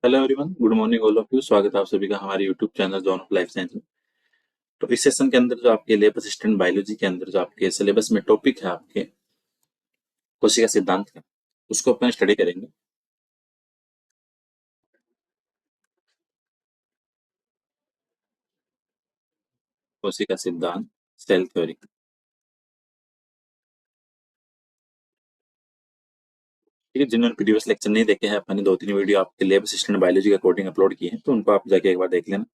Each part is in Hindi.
Hello everyone, good morning all of you. स्वागत है आप सभी का हमारे YouTube channel John of life science में। तो इस सेशन के अंदर जो आपके लैब असिस्टेंट बायोलॉजी के अंदर जो आपके सिलेबस में टॉपिक है आपके कोशिका सिद्धांत का, उसको अपन स्टडी करेंगे। कोशिका सिद्धांत, सेल थ्योरी। ठीक है, जिन्होंने प्रीवियस लेक्चर नहीं देखे हैं, अपने 2-3 वीडियो आपके लैब असिस्टेंट बायोलॉजी के अकॉर्डिंग अपलोड किए हैं, तो उनको आप जाके एक बार देख लेना।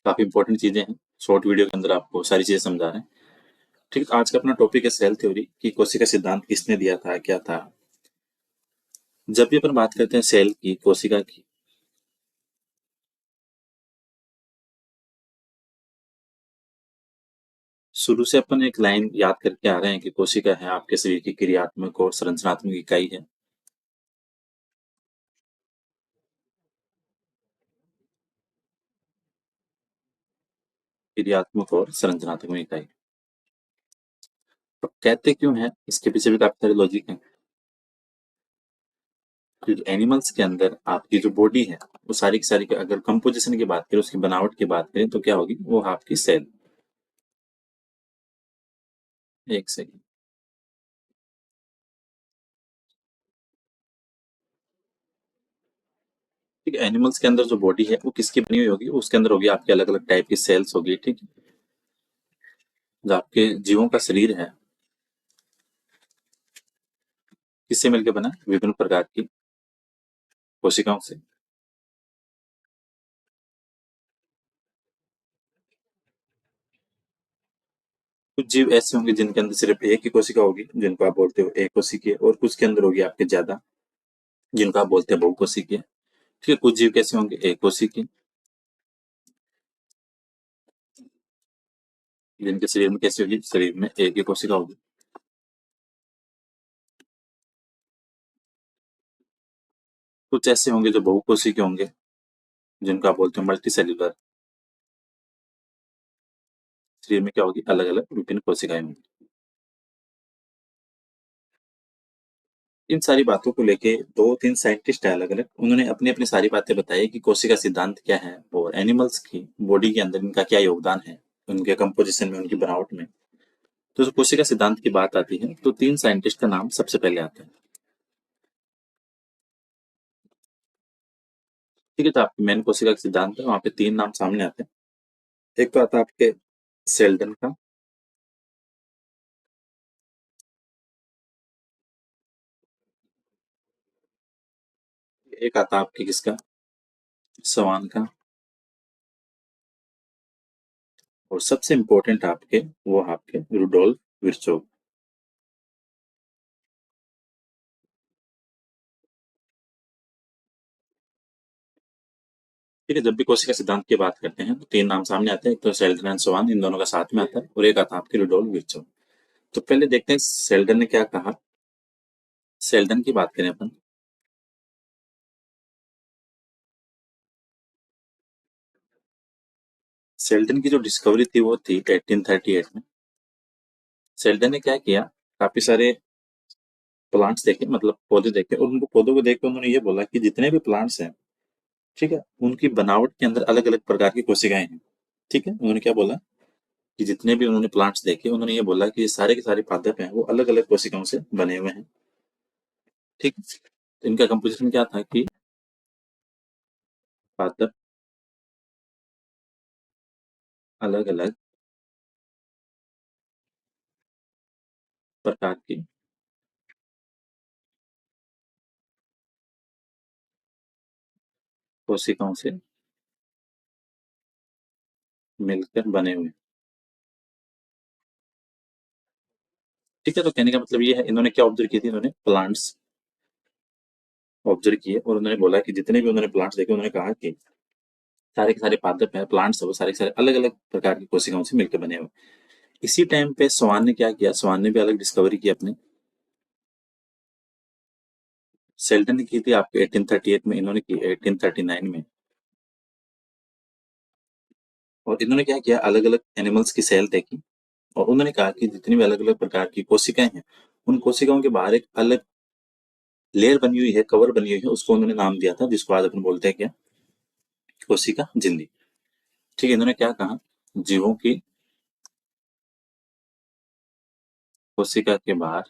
काफी इंपॉर्टेंट चीजें हैं, शॉर्ट वीडियो के अंदर आपको सारी चीजें समझा रहे हैं। ठीक है, आज का अपना टॉपिक है सेल थ्योरी की कोशिका सिद्धांत किसने दिया था, क्या था। जब भी अपन बात करते हैं सेल की, कोशिका की, शुरू से अपन एक लाइन याद करके आ रहे हैं कि कोशिका है आपके शरीर की क्रियात्मक और संरचनात्मक इकाई है। क्रियात्मक और संरचनात्मक इकाई। तो कहते क्यों है, इसके पीछे भी काफी सारे लॉजिक है। क्योंकि एनिमल्स के अंदर आपकी जो बॉडी है, वो सारी की सारी अगर कंपोजिशन की बात करें, उसकी बनावट की बात करें, तो क्या होगी, वो आपकी सेल। एक सेकेंड। ठीक है, एनिमल्स के अंदर जो बॉडी है वो किसकी बनी हुई होगी, उसके अंदर होगी आपके अलग अलग टाइप की सेल्स होगी। ठीक है, जो आपके जीवों का शरीर है, किससे मिलकर बना, विभिन्न प्रकार की कोशिकाओं से। कुछ जीव ऐसे होंगे जिनके अंदर सिर्फ एक ही कोशिका होगी, जिनको आप बोलते हो एक कोशिकीय, और कुछ के अंदर होगी आपके ज्यादा, जिनको आप बोलते हैं बहुकोशिकीय। ठीक है, कुछ जीव कैसे होंगे, एक कोशिकीय, जिनके शरीर में कैसे होगी, शरीर में एक ही कोशिका होगी। कुछ ऐसे होंगे जो बहुकोशिकीय होंगे, जिनको आप बोलते हो मल्टी सेल्यूलर। शरीर में क्या होगी, अलग अलग विभिन्न कोशिकाएं होंगी। इन सारी बातों को लेके 2-3 साइंटिस्ट है अलग अलग, उन्होंने अपनी अपनी सारी बातें बताई कि कोशिका सिद्धांत क्या है और एनिमल्स की बॉडी के अंदर इनका क्या योगदान है, उनके कंपोजिशन में, उनकी बनावट में। तो जो कोशिका सिद्धांत की बात आती है, तो 3 साइंटिस्ट का नाम सबसे पहले आता है। ठीक है, तो आपकी मेन कोशिका का सिद्धांत है, वहां पे 3 नाम सामने आते हैं। एक तो आता है आपके सेल्डन का, एक आता है आपके किसका, सवान का, और सबसे इंपॉर्टेंट आपके, वो आपके रुडोल्फ विर्चोव। ठीक है, जब भी कोशिका सिद्धांत की बात करते हैं तो 3 नाम सामने आते हैं, एक तो सेल्डन एंड सवान, इन दोनों का साथ में आता है, और एक आता है आपके रुडोल्फ विर्चोव। तो पहले देखते हैं सेल्डन ने क्या कहा। सेल्डन की बात करें अपन, सेल्डन की जो डिस्कवरी थी वो थी 1838 में। सेल्डन ने क्या किया, काफी सारे प्लांट्स देखे, मतलब पौधे देखे, और उनको पौधों को देख के उन्होंने ये बोला कि जितने भी प्लांट्स हैं, ठीक है, उनकी बनावट के अंदर अलग अलग प्रकार की कोशिकाएं हैं। ठीक है, उन्होंने क्या बोला कि जितने भी उन्होंने प्लांट्स देखे, उन्होंने ये बोला कि ये सारे के सारे पादप हैं वो अलग अलग कोशिकाओं से बने हुए हैं। ठीक है, तो इनका कंपोजिशन क्या था कि पादप अलग अलग प्रकार की कोशिकाओं से मिलकर बने हुए हैं। ठीक है, तो कहने का मतलब ये है, इन्होंने क्या ऑब्जर्व की थी, इन्होंने प्लांट्स ऑब्जर्व किए, और उन्होंने बोला कि जितने भी उन्होंने प्लांट्स देखे, उन्होंने कहा कि सारे के सारे पादप हैं, प्लांट्स है, वो सारे के सारे अलग अलग प्रकार की कोशिकाओं से मिलकर बने हुए। इसी टाइम पे स्वान ने क्या किया, स्वान ने भी अलग डिस्कवरी की अपनी। सेल्टन ने की थी आपके 1838 में, इन्होंने की 1839 में। और इन्होंने क्या किया, अलग अलग एनिमल्स की सेल देखी, और उन्होंने कहा कि जितनी भी अलग अलग प्रकार की कोशिकाएं हैं, उन कोशिकाओं के बाहर एक अलग लेयर बनी हुई है, कवर बनी हुई है, उसको उन्होंने नाम दिया था, जिसको आज अपन बोलते हैं क्या, कोशिका झिल्ली। ठीक है, इन्होंने क्या कहा, जीवों की कोशिका के बाहर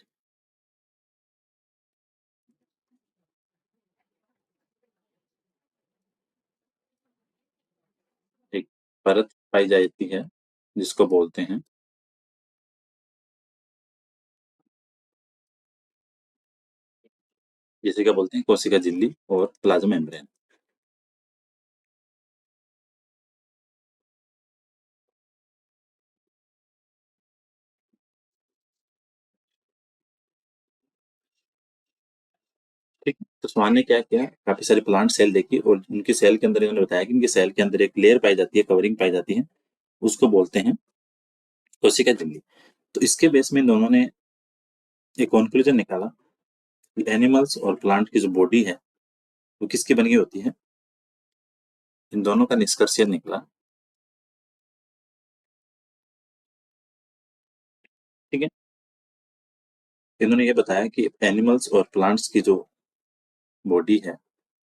एक परत पाई जाती है, जिसको बोलते हैं, जिसे क्या बोलते हैं, कोशिका झिल्ली और प्लाज्मा मेम्ब्रेन। ठीक है, तो स्वान ने क्या किया, काफी सारे प्लांट सेल देखी और उनकी सेल के अंदर इन्होंने बताया कि इनके सेल के अंदर एक लेयर पाई जाती है, कवरिंग पाई जाती है, उसको बोलते हैं कोशिका झिल्ली। तो इसके बेस में दोनों ने एक कंक्लूजन निकाला कि एनिमल्स और प्लांट की जो बॉडी है वो किसकी बनी हुई होती है। इन दोनों का निष्कर्ष ये निकला, ठीक है, इन्होंने ये बताया कि एनिमल्स और प्लांट्स की जो बॉडी है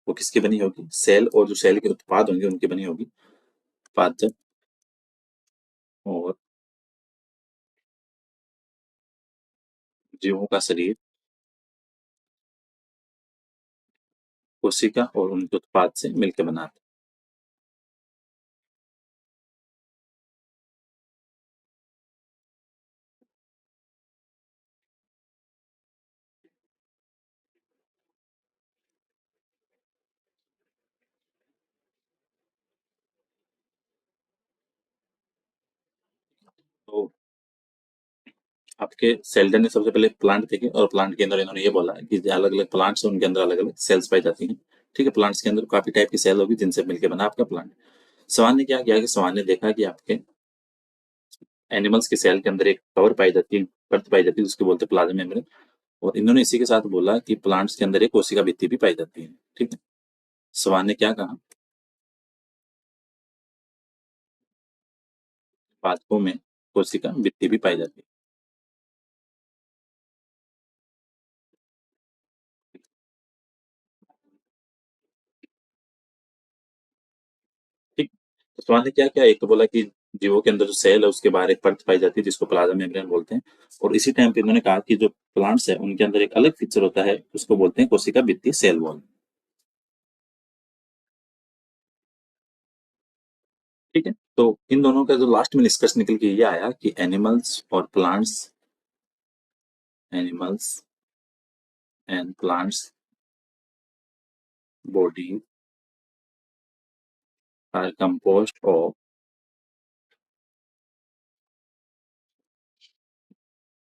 वो किसकी बनी होगी, सेल और जो सेल के उत्पाद होंगे उनकी बनी होगी, पाचन और जीवों का शरीर कोशिका और उनके उत्पाद से मिलकर बना था। तो आपके सेल्डन ने सबसे पहले प्लांट देखे और प्लांट के अंदर इन्होंने ये बोला कि अलग अलग प्लांट्स उनके अंदर अलग अलग सेल्स पाई जाती हैं। ठीक है, प्लांट्स के अंदर काफी टाइप की सेल होगी जिनसे मिलकर बना आपका प्लांट। सवान ने क्या किया कि सवान ने देखा कि आपके एनिमल्स के सेल के अंदर एक कवर पाई जाती है, परत पाई जाती है, जिसको बोलते हैं प्लाज्मा मेम्ब्रेन। और इन्होंने इसी के साथ बोला कि प्लांट्स के अंदर एक कोशिका भित्ति भी पाई जाती है। ठीक है, सवान ने क्या कहा, पादपों में कोशिका भित्ति भी पाई जाती है। ठीक, तो सवाल ने क्या किया, एक तो बोला कि जीवों के अंदर जो सेल है उसके बाहर एक परत पाई जाती है जिसको प्लाज्मा मेम्ब्रेन बोलते हैं। और इसी टाइम पे इन्होंने कहा कि जो प्लांट्स है उनके अंदर एक अलग फीचर होता है, उसको बोलते हैं कोशिका भित्ति, सेल वॉल। ठीक है, तो इन दोनों का जो लास्ट में निष्कर्ष निकल के ये आया कि animals and plants body are composed of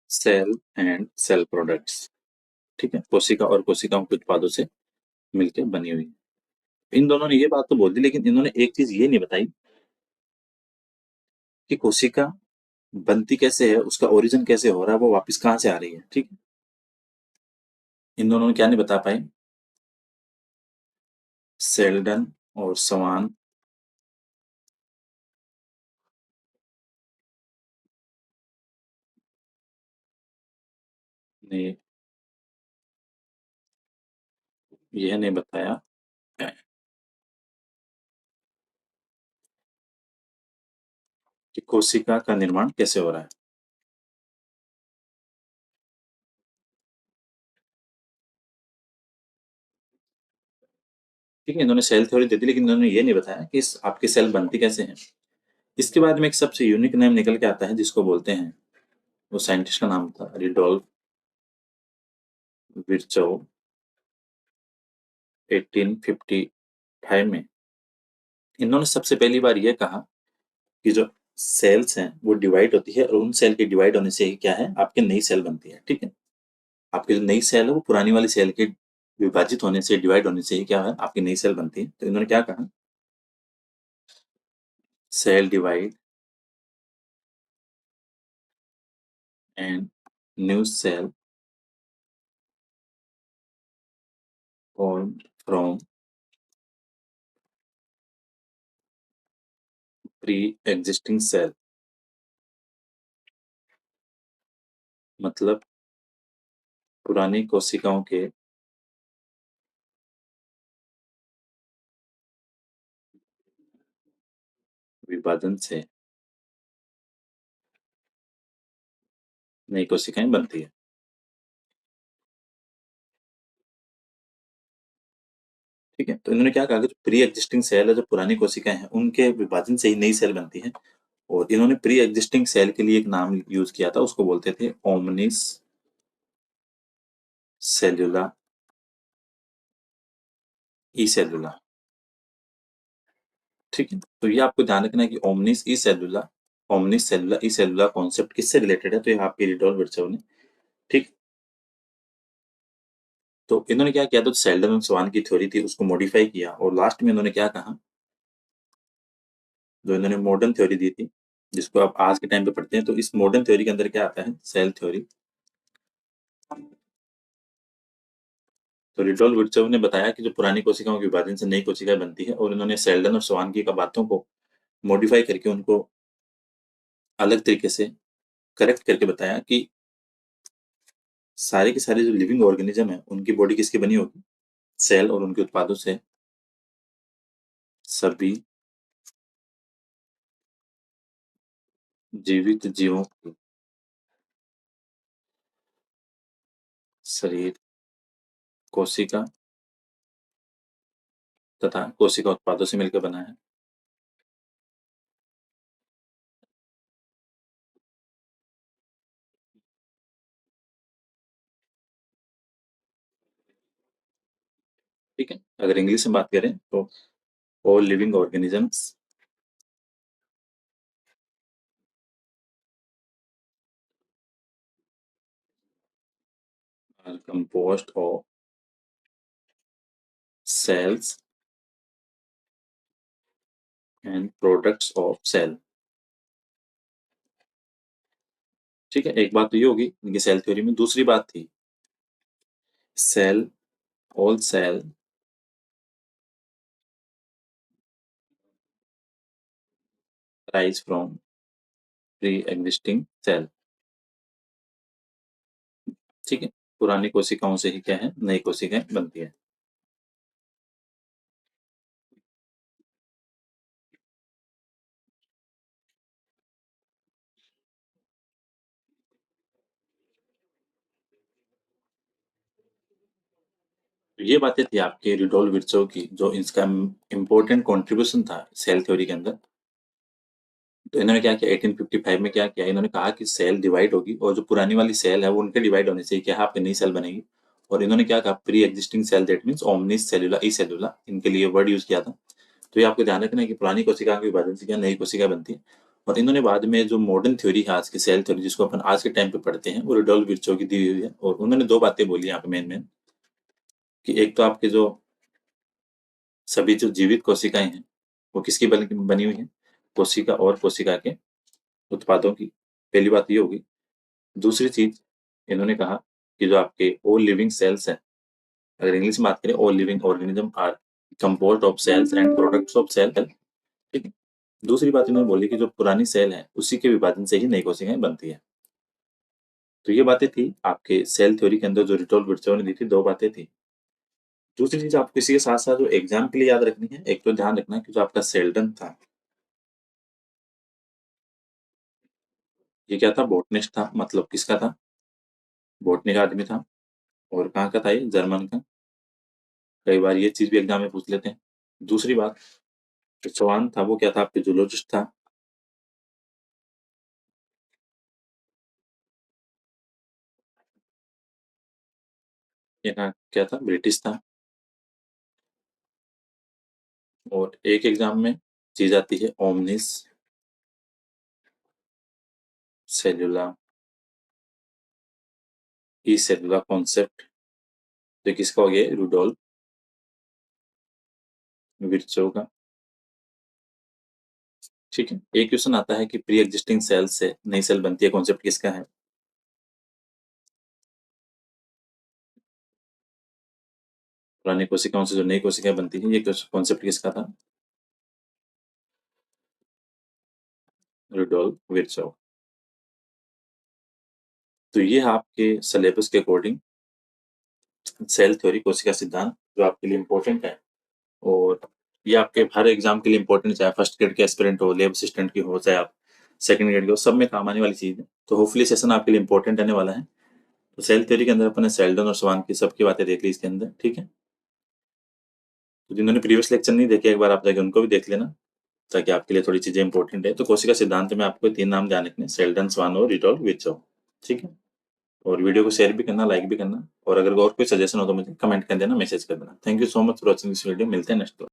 cell and cell products. ठीक है, कोशिका और कोशिकाओं के उत्पादों से मिलकर बनी हुई। इन दोनों ने ये बात तो बोल दी, लेकिन इन्होंने एक चीज ये नहीं बताई कि कोशिका बनती कैसे है, उसका ओरिजिन कैसे हो रहा है, वो वापस कहाँ से आ रही है। ठीक है, इन दोनों ने क्या नहीं बता पाए। सेल्डन और सवान ने यह नहीं बताया कि कोशिका का निर्माण कैसे हो रहा है। ठीक है, इन्होंने सेल थ्योरी दे दी, लेकिन इन्होंने ये नहीं बताया कि आपकी सेल बनती कैसे है। इसके बाद में एक सबसे यूनिक नेम निकल के आता है, जिसको बोलते हैं, वो साइंटिस्ट का नाम था रिडोल्फ विर्चोव। 1855 में इन्होंने सबसे पहली बार ये कहा कि जो सेल्स हैं वो डिवाइड होती है, और उन सेल के डिवाइड होने से ही क्या है, आपकी नई सेल बनती है। ठीक है, आपकी जो नई सेल है वो पुरानी वाली सेल के विभाजित होने से, डिवाइड होने से ही क्या है, आपकी नई सेल बनती है। तो इन्होंने क्या कहा, cell divide and new cell formed from pre-existing cell। मतलब पुरानी कोशिकाओं के विभाजन से नई कोशिकाएं बनती है। ठीक है, तो इन्होंने क्या कहा कि जो प्री एग्जिस्टिंग सेल है, जो पुरानी कोशिकाएं हैं, उनके विभाजन से ही नई सेल बनती है। और इन्होंने प्री एग्जिस्टिंग सेल के लिए एक नाम यूज किया था, उसको बोलते थे ओमनिस सेल्यूला ई सेल्यूला। ठीक है, तो ये आपको ध्यान रखना है कि ओमनिस सेल्यूला ई सेल्यूला कॉन्सेप्ट किससे रिलेटेड है, तो ये आपके रिडोल विर्चोव ने। ठीक, तो इन्होंने क्या किया, तो सेल्डन और स्वान की थ्योरी थी उसको मॉडिफाई किया, और लास्ट में इन्होंने क्या कहा, जो इन्होंने मॉडर्न थ्योरी दी थी, जिसको आप आज के टाइम पे पढ़ते हैं, तो इस मॉडर्न थ्योरी के अंदर क्या आता है, सेल थ्योरी। तो रिडोल विर्चोव ने बताया कि जो पुरानी कोशिकाओं के विभाजन से नई कोशिकाएं बनती है, और इन्होंने सेल्डन और स्वान की बातों को मॉडिफाई करके उनको अलग तरीके से करेक्ट करके बताया कि सारे के सारे जो लिविंग ऑर्गेनिज्म है, उनकी बॉडी किसकी बनी होगी, सेल और उनके उत्पादों से सभी जीवित जीवों की शरीर कोशिका तथा कोशिका उत्पादों से मिलकर बना है। ठीक है, अगर इंग्लिश में बात करें तो all living organisms are composed of cells and products of cell. ठीक है, एक बात तो ये होगी इनकी सेल थ्योरी में। दूसरी बात थी cell, all cell rise from pre existing cell. ठीक है, पुरानी कोशिकाओं से ही क्या है, नई कोशिकाएं बनती है। तो ये बातें थी आपके रिडोल विर्चो की, जो इसका इम्पोर्टेंट कंट्रीब्यूशन था सेल थ्योरी के अंदर। तो इन्होंने क्या किया, 1855 में क्या किया, इन्होंने कहा कि सेल डिवाइड होगी, और जो पुरानी वाली सेल है वो उनके डिवाइड होने से क्या है, आपकी नई सेल बनेगी। और इन्होंने क्या कहा, pre existing cell that means ओमनिस सेल्यूला ई सेल्यूला, इनके लिए वर्ड यूज किया था। तो ये आपको ध्यान रखना है कि पुरानी कोशिका के विभाजन से क्या नई कोशिका बनती है। और इन्होंने बाद में जो मॉडर्न थ्योरी है आज की सेल थ्योरी, जिसको अपन आज के टाइम पे पढ़ते हैं, वो रिडोल विर्चो की दी हुई है। और उन्होंने दो बातें बोली यहाँ पे मेन मेन, कि एक तो आपके जो सभी जो जीवित कोशिकाएं हैं वो किसकी बनी हुई है, कोशिका और कोशिका के उत्पादों की। पहली बात ये होगी। दूसरी चीज इन्होंने कहा कि जो आपके ऑल लिविंग सेल्स हैं, अगर इंग्लिश में बात करें, all living organism are composed of cells and products of cell. ठीक है, दूसरी बात इन्होंने बोली कि जो पुरानी सेल है उसी के विभाजन से ही नई कोशिकाएं बनती है। तो ये बातें थी आपके सेल थ्योरी के अंदर, जो रिटोल विर्चो ने दी थी, दो बातें थी। दूसरी चीज आपको इसी के साथ साथ जो एग्जाम के लिए याद रखनी है, एक तो ध्यान रखना है कि जो आपका सेल्डन था, ये क्या था, बोटनिस्ट था, मतलब किसका था, बोटनी का आदमी था। और कहाँ का था, ये जर्मन का। कई बार ये चीज भी एग्जाम में पूछ लेते हैं। दूसरी बात, जो चौहान था वो क्या था, आपके जूलॉजिस्ट था। ये क्या था, ब्रिटिश था। और एक एग्जाम में चीज आती है ओमनिस सेल्यूला ई सेल्यूला कॉन्सेप्ट, जो किसका हो गया, रूडोल्फ विर्चो का। ठीक है, एक क्वेश्चन आता है कि प्री एग्जिस्टिंग सेल से नई सेल बनती है, कॉन्सेप्ट किसका है, पुरानी कोशिकाओं से जो नई कोशिकाएं बनती है, ये कॉन्सेप्ट किसका था, रूडोल्फ विर्चो। तो ये आपके सिलेबस के अकॉर्डिंग सेल थ्योरी, कोशिका सिद्धांत, जो आपके लिए इम्पोर्टेंट है। और ये आपके हर एग्जाम के लिए इंपॉर्टेंट, चाहे फर्स्ट ग्रेड के एस्पिरेंट हो, लैब असिस्टेंट की हो, चाहे आप सेकंड ग्रेड के हो, सब में काम आने वाली चीज है। तो होपफुली सेशन आपके लिए इंपॉर्टेंट रहने वाला है। तो सेल थ्योरी के अंदर अपन ने सेल्डन और स्वान की सबकी बातें देख ली इसके अंदर, ठीक है। तो जिन्होंने प्रीवियस लेक्चर नहीं देखे, एक बार आप जाके उनको भी देख लेना, ताकि आपके लिए थोड़ी चीजें इंपॉर्टेंट है। तो कोशिका सिद्धांत में आपको 3 नाम ध्यान रखने, सेल्डन, स्वान और रिटोल विर्चोव, ठीक है। और वीडियो को शेयर भी करना, लाइक भी करना, और अगर और कोई सजेशन हो तो मुझे कमेंट कर देना, मैसेज कर देना। Thank you so much for watching this video. मिलते हैं नेक्स्ट।